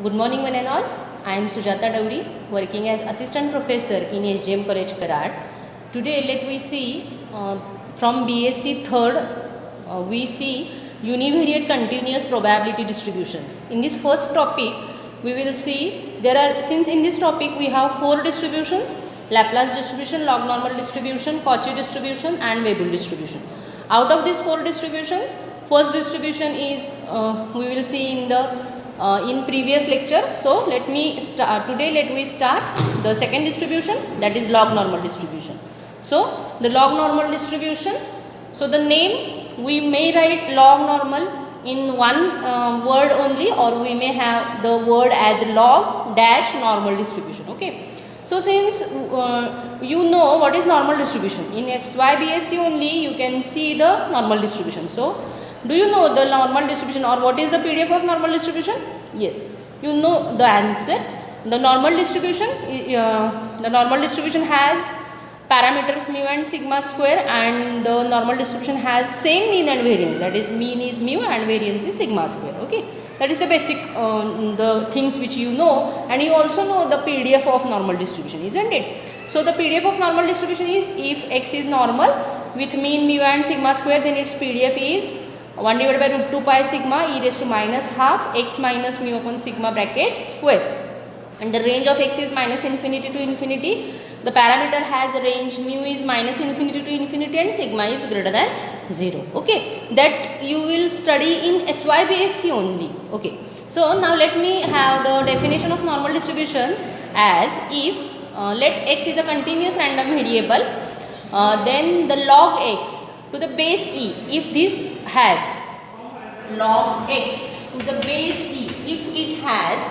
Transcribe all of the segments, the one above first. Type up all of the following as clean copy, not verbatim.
Good morning one and all. I am Sujata Dowri, working as Assistant Professor in SGM College Karad. Today let we see from BSc 3rd we see univariate continuous probability distribution. In this first topic we will see since in this topic we have 4 distributions: Laplace distribution, log normal distribution, Cauchy distribution and Weibull distribution. Out of these 4 distributions, first distribution is we will see in previous lectures. So let me start today. Let we start the second distribution, that is log normal distribution. So the log normal distribution, so the name we may write log normal in one word only, or we may have the word as log dash normal distribution. Okay. So since you know what is normal distribution, in SYBSC only you can see the normal distribution. So do you know the normal distribution, or what is the PDF of normal distribution? Yes, you know the answer. The normal distribution has parameters mu and sigma square, and the normal distribution has same mean and variance, that is mean is mu and variance is sigma square. Okay, that is the basic the things which you know, and you also know the PDF of normal distribution, isn't it? So the PDF of normal distribution is, if x is normal with mean mu and sigma square, then its PDF is 1 divided by root 2 pi sigma e raised to minus half x minus mu upon sigma bracket square, and the range of x is minus infinity to infinity. The parameter has a range, mu is minus infinity to infinity and sigma is greater than 0. Okay, that you will study in SYBSC only. Okay, so now let me have the definition of normal distribution as, if let x is a continuous random variable, then the log x to the base e, if this has log x to the base e, if it has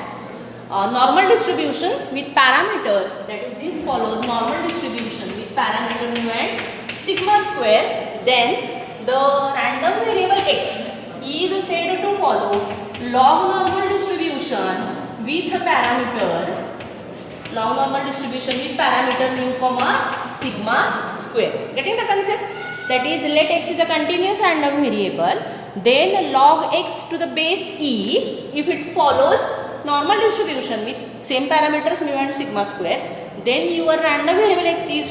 normal distribution with parameter, that is this follows normal distribution with parameter mu and sigma square, then the random variable x is said to follow log normal distribution with parameter mu comma sigma square. Getting the concept? That is, let x is a continuous random variable, then log x to the base e, if it follows normal distribution with same parameters mu and sigma square, then your random variable x is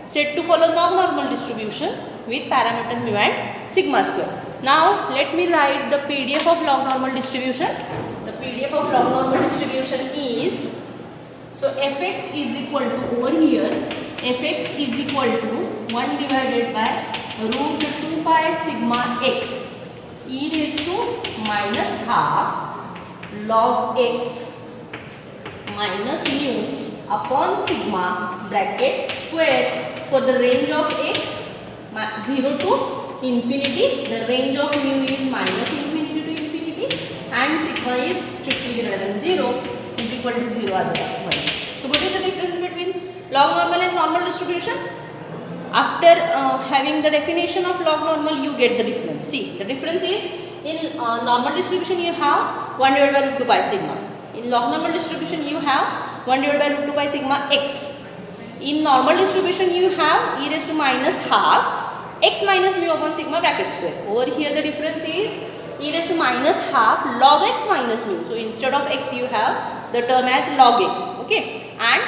said to follow log normal distribution with parameter mu and sigma square. Now let me write the PDF of log normal distribution. The PDF of log normal distribution is, so fx is equal to, over here fx is equal to 1 divided by root 2 pi sigma x e raised to minus half log x minus mu upon sigma bracket square for the range of x 0 to infinity. The range of mu is minus infinity to infinity and sigma is strictly greater than 0 is equal to 0 otherwise. So what is the difference between log normal and normal distribution? After having the definition of log normal, you get the difference. See, the difference is, in normal distribution you have 1 divided by root 2 pi sigma. In log normal distribution you have 1 divided by root 2 pi sigma x. In normal distribution you have e raised to minus half x minus mu upon sigma bracket square. Over here the difference is e raised to minus half log x minus mu. So instead of x you have the term as log x. Okay, and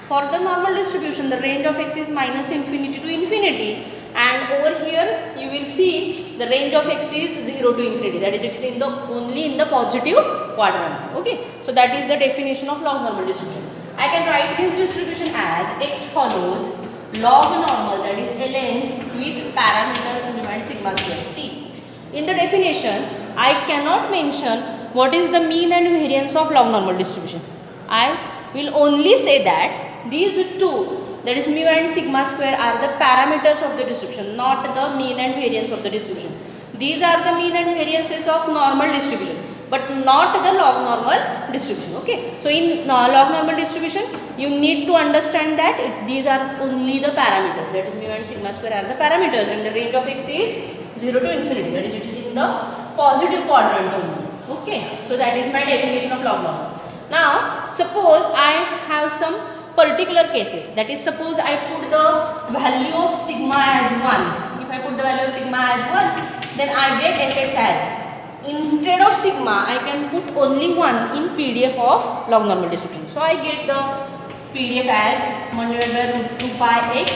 for the normal distribution the range of x is minus infinity to infinity, and over here you will see the range of x is 0 to infinity, that is, it is only in the positive quadrant. Okay, so that is the definition of log normal distribution. I can write this distribution as x follows log normal, that is ln, with parameters mu and sigma square. See, in the definition I cannot mention what is the mean and variance of log normal distribution. I will only say that these two, that is mu and sigma square, are the parameters of the distribution, not the mean and variance of the distribution. These are the mean and variances of normal distribution, but not the log normal distribution. Okay, so in log normal distribution you need to understand that these are only the parameters, that is mu and sigma square are the parameters, and the range of x is 0 to infinity, that is, it is in the positive quadrant only. Okay, so that is my definition of log normal. Now suppose I have some particular cases, that is, suppose I put the value of sigma as 1. If I put the value of sigma as 1, then I get fx as instead of sigma I can put only 1 in PDF of log normal distribution. So I get the PDF as 1 divided by root 2 pi x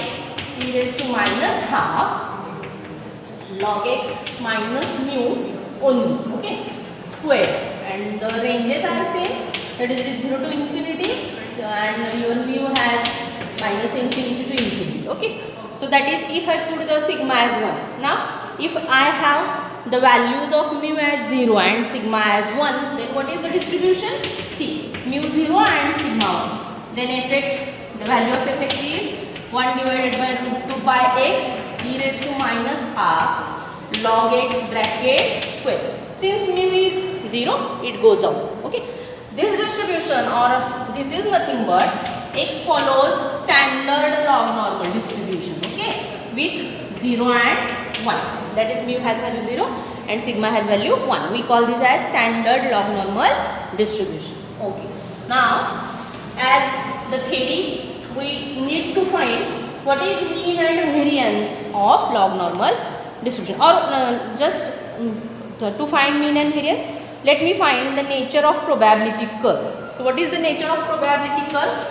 e raised to minus half log x minus mu only, okay, square, and the ranges are same, that is it is 0 to infinity, so, and your mu has minus infinity to infinity, okay. So that is if I put the sigma as 1. Now if I have the values of mu as 0 and sigma as 1, then what is the distribution? C, mu 0 and sigma 1. Then fx, the value of fx is 1 divided by root 2 pi x e raised to minus half log x bracket square. Since mu is 0, it goes out, okay. This distribution, or this is nothing but x follows standard log normal distribution, okay, with 0 and 1. That is mu has value 0 and sigma has value 1. We call this as standard log normal distribution, okay. Now as the theory, we need to find what is mean and variance of log normal distribution, or just to find mean and variance, let me find the nature of probability curve. So what is the nature of probability curve?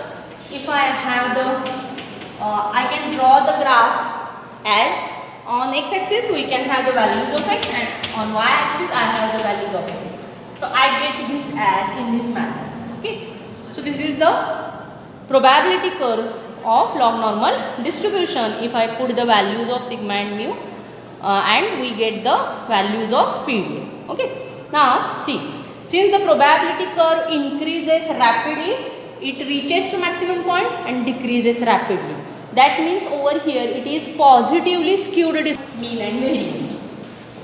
If I have the I can draw the graph as on x-axis we can have the values of x, and on y-axis I have the values of x. So I get this as in this manner, okay. So this is the probability curve of log normal distribution if I put the values of sigma and mu and we get the values of PDF, okay. Now see, since the probability curve increases rapidly, it reaches to maximum point and decreases rapidly. That means over here it is positively skewed mean and variance,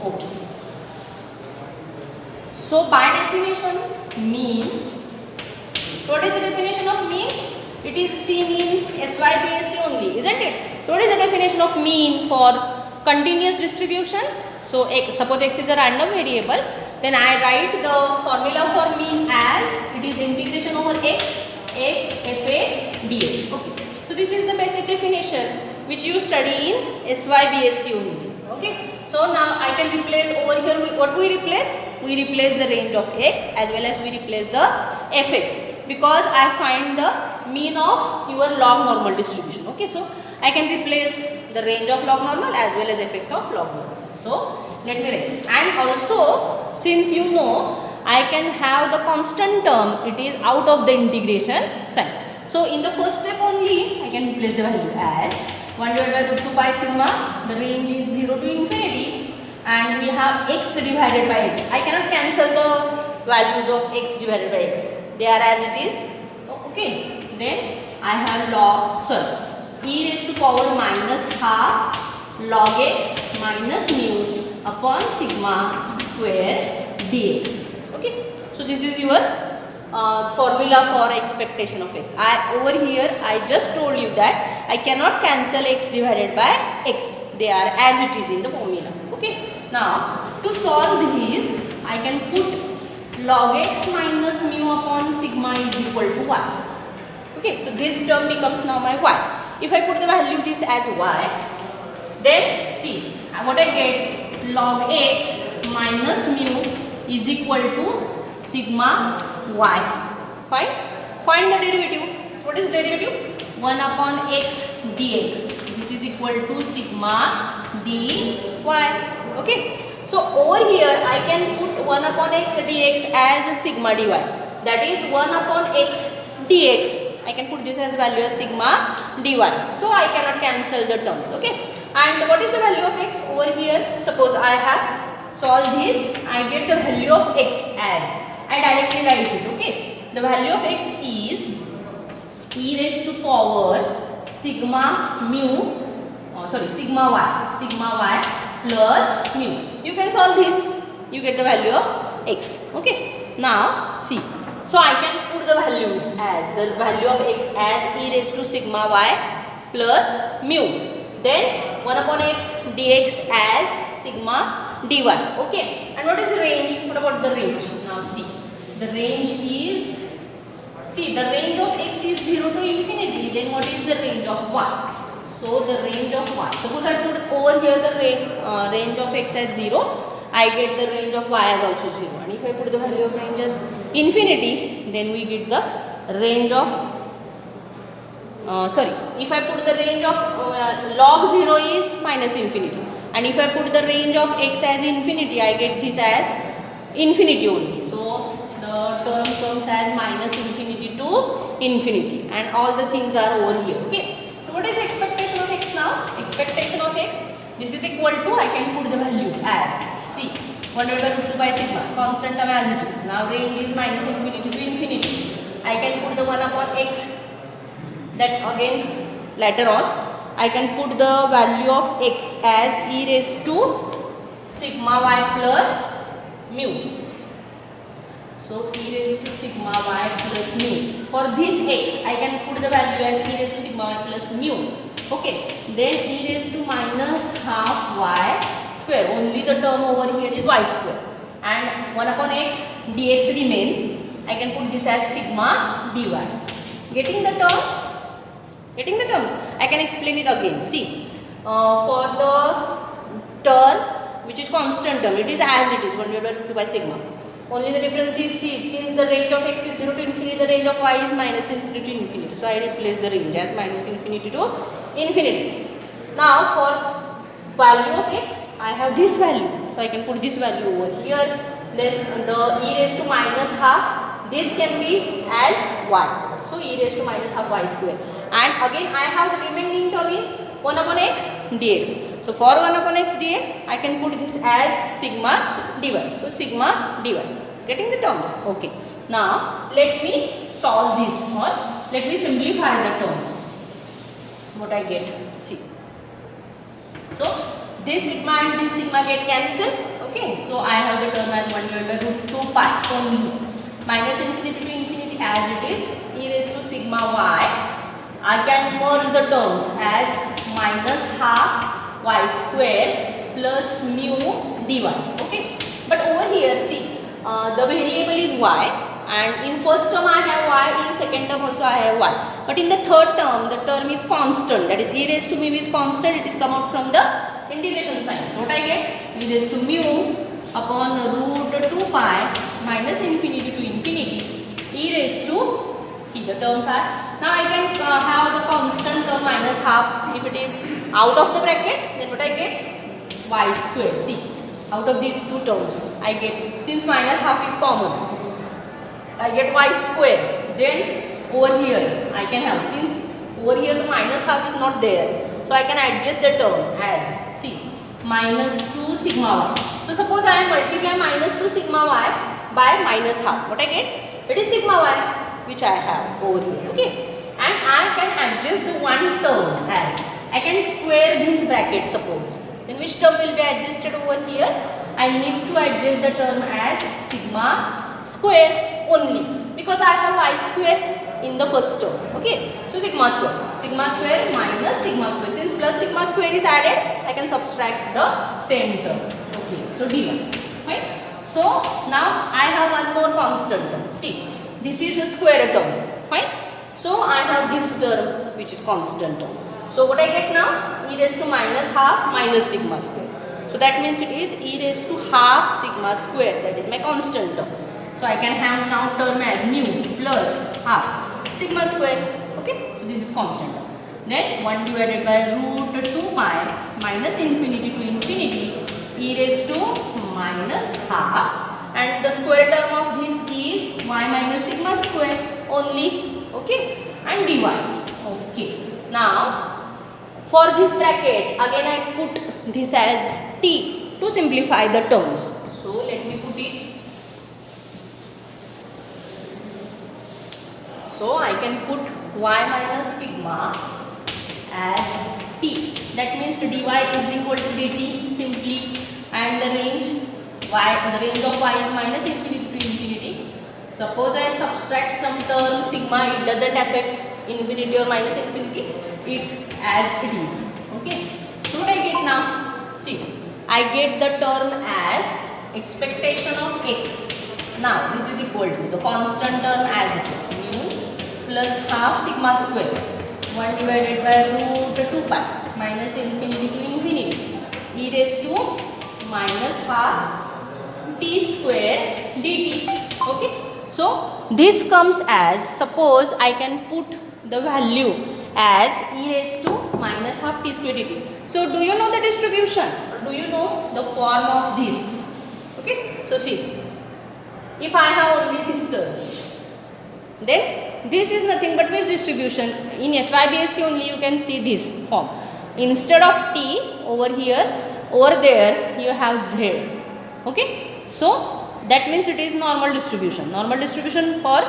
okay. So by definition mean, so what is the definition of mean? It is seen in SYBSE only, isn't it? So what is the definition of mean for continuous distribution? So suppose x is a random variable, then I write the formula for mean as it is integration over x fx dx, okay. So this is the basic definition which you study in SYBSE only, okay. So now I can replace over here with what we replace? We replace the range of x as well as we replace the fx, because I find the mean of your log normal distribution, okay. So I can replace the range of log normal as well as fx of log normal. So let me write, and also since you know I can have the constant term, it is out of the integration sign. So in the first step only I can replace the value as 1 divided by root 2 pi sigma, the range is 0 to infinity, and we have x divided by x. I cannot cancel the values of x divided by x, they are as it is, okay. Then I have e raised to power minus half log x minus mu upon sigma square dx, okay. So this is your formula for expectation of x. Over here I just told you that I cannot cancel x divided by x, they are as it is in the formula, okay. Now to solve this I can put log x minus mu upon sigma is equal to y, okay. So this term becomes now my y. If I put the value this as y, then see what I get, log x minus mu is equal to sigma y. Fine. Find the derivative. So what is derivative? 1 upon x dx. This is equal to sigma dy. Okay. So over here I can put 1 upon x dx as sigma dy. That is 1 upon x dx. I can put this as value as sigma dy. So I cannot cancel the terms. Okay. And what is the value of x over here? Suppose I have solved this. I get the value of x as, I directly write it. Okay. The value of x is e raised to power sigma y plus mu. You can solve this. You get the value of x. Okay. Now see. So I can put the values as the value of x as e raised to sigma y plus mu. Then 1 upon x dx as sigma dy. Okay. And what is the range? What about the range? Now see. The range is, see, the range of x is 0 to infinity. Then what is the range of y? So the range of y. Suppose I put over here the range of x at 0 I get the range of y as also 0. And if I put the value of range as infinity, then we get the range of if I put the range of log 0 is minus infinity, and if I put the range of x as infinity, I get this as infinity only. So the term comes as minus infinity to infinity, and all the things are over here. Okay. So what is the expectation of x now? Expectation of x, this is equal to, I can put the values as, see, 1 divided by root 2 by sigma, constant term as it is. Now range is minus infinity to infinity. I can put the 1 upon x, that again later on I can put the value of x as e raised to sigma y plus mu. So e raised to sigma y plus mu. For this x I can put the value as e raised to sigma y plus mu. Okay. Then e raised to minus half y square. Only the term over here is y square. And 1 upon x dx remains. I can put this as sigma dy. Getting the terms? Getting the terms? I can explain it again. See, for the term which is constant term, it is as it is 1 divided by root 2 by sigma. Only the difference is, see, since the range of x is 0 to infinity, the range of y is minus infinity to infinity. So I replace the range as minus infinity to infinity. Now for value of x, I have this value. So I can put this value over here. Then the e raised to minus half, this can be as y. So e raised to minus half y square. And again I have the remaining term is 1 upon x dx. So for 1 upon x dx, I can put this as sigma dy. So sigma dy. Getting the terms? Okay. Now let me solve this, or let me simplify the terms. So what I get? See. So this sigma and this sigma get cancelled. Okay. So I have the term as 1 divided by root 2 pi only. Minus infinity to infinity as it is, e raised to sigma y. I can merge the terms as minus half y square plus mu dy. Okay. But over here, see, the variable is y, and in first term I have y, in second term also I have y. But in the third term, the term is constant. That is e raised to mu is constant. It is come out from the integration sign. So what I get? E raised to mu upon root 2 pi minus infinity to infinity e raised to, see the terms are, now I can have the constant term minus half. If it is out of the bracket, then what I get? Y square. See, out of these two terms I get, since minus half is common, I get y square. Then over here I can have, since over here the minus half is not there, so I can adjust the term as, see, minus 2 sigma y. So suppose I multiply minus 2 sigma y by minus half. What I get? It is sigma y which I have over here. Okay. And I can adjust the one term as, I can square these brackets suppose. Then which term will be adjusted over here? I need to adjust the term as sigma square only, because I have y square in the first term. Okay. So sigma square. Sigma square minus sigma square. Since plus sigma square is added, I can subtract the same term. Okay. So dy. Fine. So now I have one more constant term. See, this is the square term. Fine. So I have this term which is constant term. So what I get now? E raised to minus half minus sigma square. So that means it is e raised to half sigma square. That is my constant term. So I can have now term as mu plus half sigma square. Okay. So this is constant term. Then 1 divided by root 2 pi minus infinity to infinity e raised to minus half, and the square term of this is y minus sigma square only. Okay, and dy. Okay. Now for this bracket again I put this as t to simplify the terms. So let me put it. So I can put y minus sigma as t. That means dy is equal to dt simply, and the range of y is minus infinity to infinity. Suppose I subtract some term sigma, it doesn't affect infinity or minus infinity, it as it is. Okay. So what I get now? See, I get the term as expectation of x. Now this is equal to the constant term as it is, mu plus half sigma square 1 divided by root 2 pi minus infinity to infinity e raised to minus half t square dt. Okay, so this comes as, suppose I can put the value as e raised to minus half t square dt. So do you know the distribution, or do you know the form of this? Okay, so see, if I have only this term, then this is nothing but which distribution? In SYBSC only you can see this form. Instead of t over here, over there you have z. Okay, so that means it is normal distribution. Normal distribution for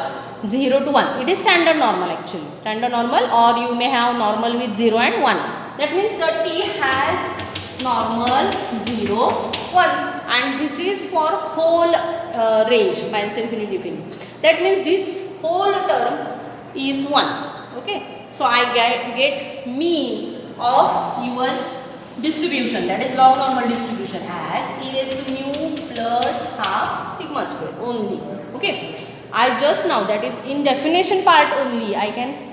0 to 1. It is standard normal actually. Standard normal, or you may have normal with 0 and 1. That means the t has normal 0, 1, and this is for whole range minus infinity to infinity. That means this whole term is 1. Okay, so I get mean of your distribution, that is log normal distribution, as e raised to mu plus half sigma square only. Okay, I just now, that is in definition part only, I can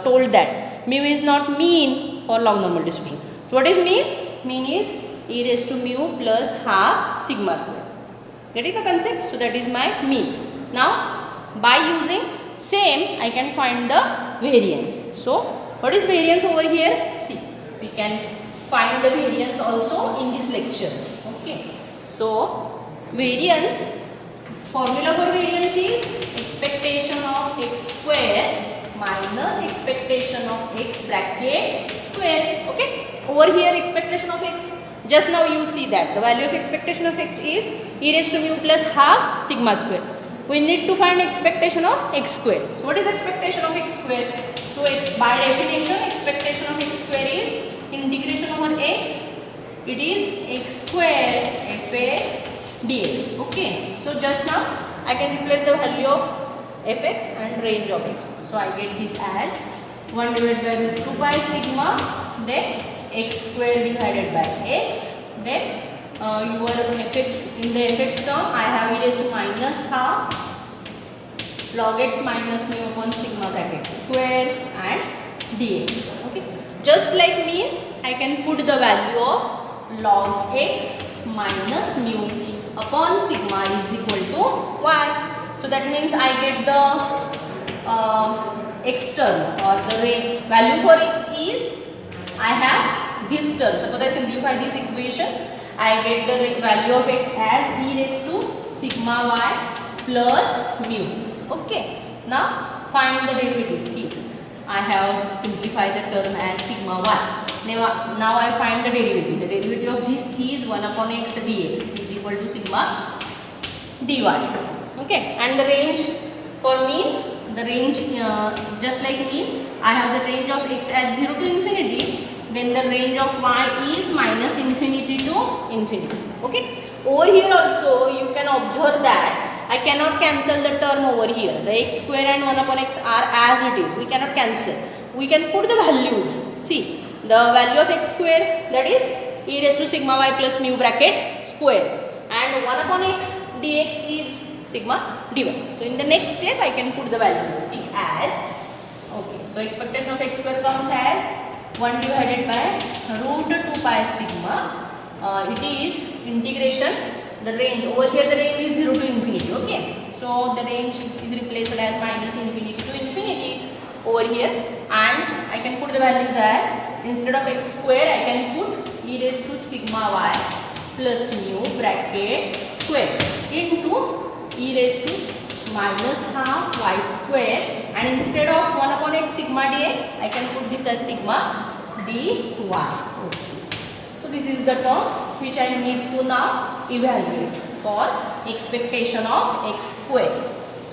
told that mu is not mean for log normal distribution. So what is mean? Mean is e raised to mu plus half sigma square. Getting the concept? So that is my mean. Now by using same I can find the variance. So what is variance over here? See, we can find the variance also in this lecture. Okay, so variance, formula for variance is expectation of x square minus expectation of x bracket square. Okay, over here expectation of x, just now you see that the value of expectation of x is e raised to mu plus half sigma square. We need to find expectation of x square. So what is expectation of x square? So it's by definition expectation of x square is integration over x, it is x square fx dx. Okay, so just now I can replace the value of fx and range of x. So I get this as 1 divided by root 2 pi sigma, then x square divided by x, then your fx, in the fx term I have e raised to minus half log x minus mu upon sigma bracket square and dx. Okay, just like mean I can put the value of log x minus mu upon sigma is equal to 1. So that means I get the x term, or the value for x is, I have this term. Suppose I simplify this equation, I get the value of x as e raised to sigma y plus mu. Okay, now find the derivative. See, I have simplified the term as sigma y. Now I find the derivative. The derivative of this is 1 upon x dx is equal to sigma dy. Okay, and the range for mean, the range just like mean, I have the range of x at 0 to infinity, then the range of y is minus infinity to infinity. Okay, over here also you can observe that I cannot cancel the term over here. The x square and 1 upon x are as it is. We cannot cancel. We can put the values. See, the value of x square, that is e raised to sigma y plus mu bracket square, and 1 upon x dx is sigma dy. So in the next step I can put the values. See, as, okay, so expectation of x square comes as 1 divided by root 2 pi sigma. It is integration, the range, over here the range is 0 to infinity. Okay, so the range is replaced as minus infinity to infinity over here, and I can put the values as, instead of x square I can put e raised to sigma y plus mu bracket square into e raised to minus half y square, and instead of 1 upon x sigma dx I can put this as sigma dy. Okay. So this is the term which I need to now evaluate for expectation of x square.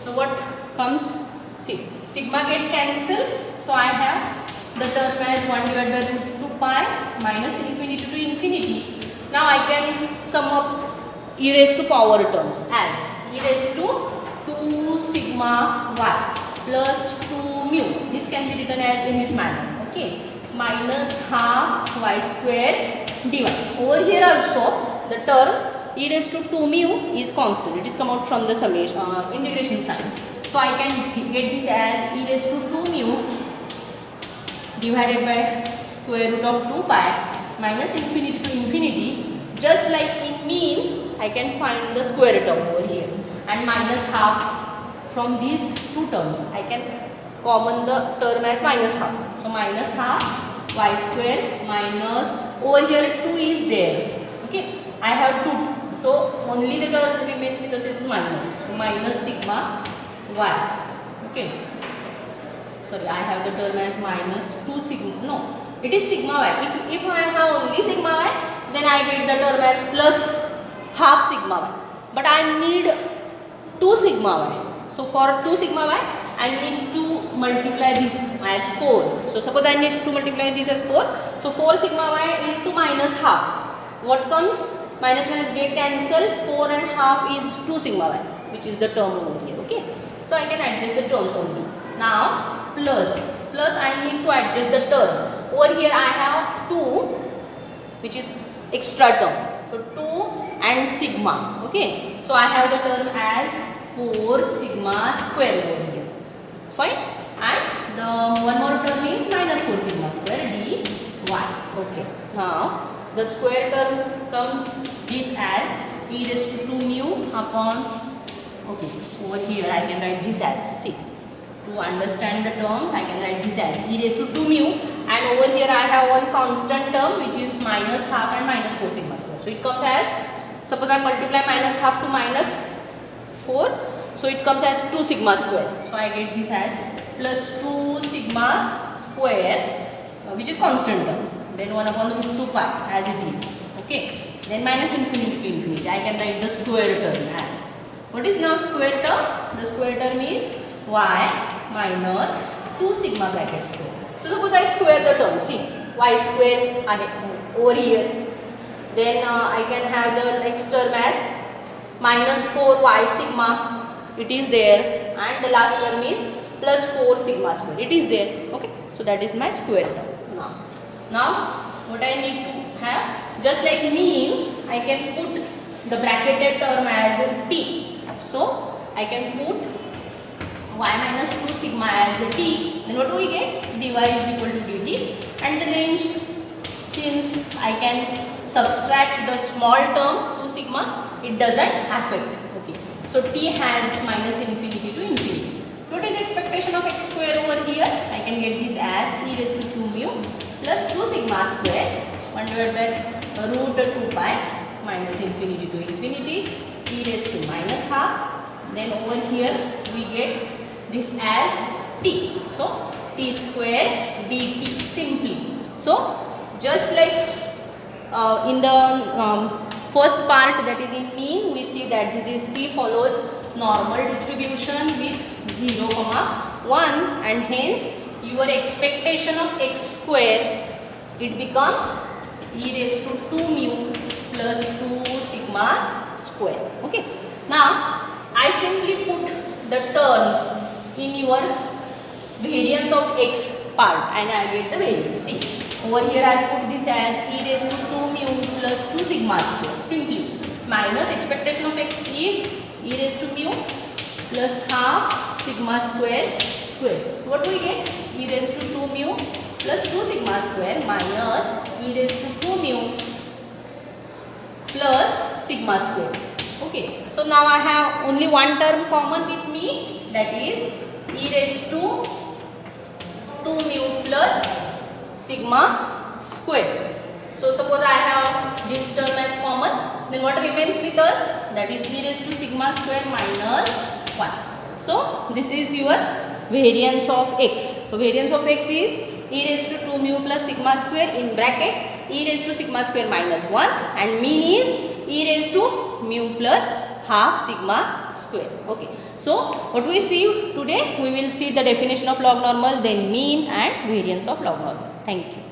So what comes? See, sigma get cancelled, so I have the term as 1 divided by root 2 pi minus infinity to infinity. Now I can sum up e raised to power terms as e raised to 2 sigma y plus 2 mu. This can be written as in this manner. Okay, minus half y square dy. Over here also the term e raised to 2 mu is constant. It is come out from the summation integration sign. So I can get this as e raised to 2 mu divided by square root of 2 pi minus infinity to infinity just like in mean, I can find the square term over here and minus half from these two terms. I can common the term as minus half. So minus half y square minus, over here 2 is there. Okay, I have 2. So only the term remains with us is minus. So minus sigma y. Okay. Sorry, I have the term as minus 2 sigma. No, it is sigma y. If I have only sigma y, then I get the term as plus half sigma y. But I need 2 sigma y. So for 2 sigma y, I need to multiply this as 4. So suppose I need to multiply this as 4. So 4 sigma y into minus half. What comes? Minus minus get cancel. 4 and half is 2 sigma y, which is the term over here. Okay. So I can adjust the terms only. Now plus I need to adjust the term. Over here I have 2, which is extra term. So 2 and sigma. Okay. So I have the term as 4 sigma square over here. Fine. And the one more term is minus 4 sigma square dy. Okay. Now the square term comes this as e raised to 2 mu upon, okay, over here I can write this as, see, to understand the terms I can write this as e raised to 2 mu, and over here I have one constant term which is minus half and minus 4 sigma square. So it comes as, suppose I multiply minus half to minus 4, so it comes as 2 sigma square. So I get this as plus 2 sigma square, which is constant term, then 1 upon the root 2 pi as it is. Okay, then minus infinity to infinity. I can write the square term as, what is now square term? The square term is y minus 2 sigma bracket square. So suppose I square the term, see, y square over here, then I can have the next term as minus 4y sigma, it is there, and the last term is plus 4 sigma square, it is there. Okay, so that is my square term. Now what I need to have, just like mean, I can put the bracketed term as t. So I can put y minus 2 sigma as t, then what do we get? Dy is equal to dt, and the range, since I can subtract the small term 2 sigma, it doesn't affect. Okay, so t has minus infinity to infinity. So what is the expectation of x square over here? I can get this as e raised to 2 mu plus 2 sigma square 1 divided by root 2 pi minus infinity to infinity e raised to minus half. Then over here we get this as t. So t square dt simply. So just like in the first part, that is in mean, we see that this is t follows normal distribution with 0, 1, and hence your expectation of x square, it becomes e raised to 2 mu plus 2 sigma square. Okay. Now I simply put the terms in your variance of x part and I get the variance. See, over here I put this as e raised to 2 mu plus 2 sigma square simply, minus expectation of x is e raised to mu plus half sigma square. So what do we get? E raised to 2 mu plus 2 sigma square minus e raised to 2 mu plus sigma square. Okay, so now I have only one term common with me, that is e raised to 2 mu plus sigma square. So suppose I have this term as common, then what remains with us? That is e raised to sigma square minus 1. So this is your variance of x. So variance of x is e raised to 2 mu plus sigma square in bracket e raised to sigma square minus 1, and mean is e raised to mu plus half sigma square. Okay. So what we see today, we will see the definition of log normal, then mean and variance of log normal. Thank you.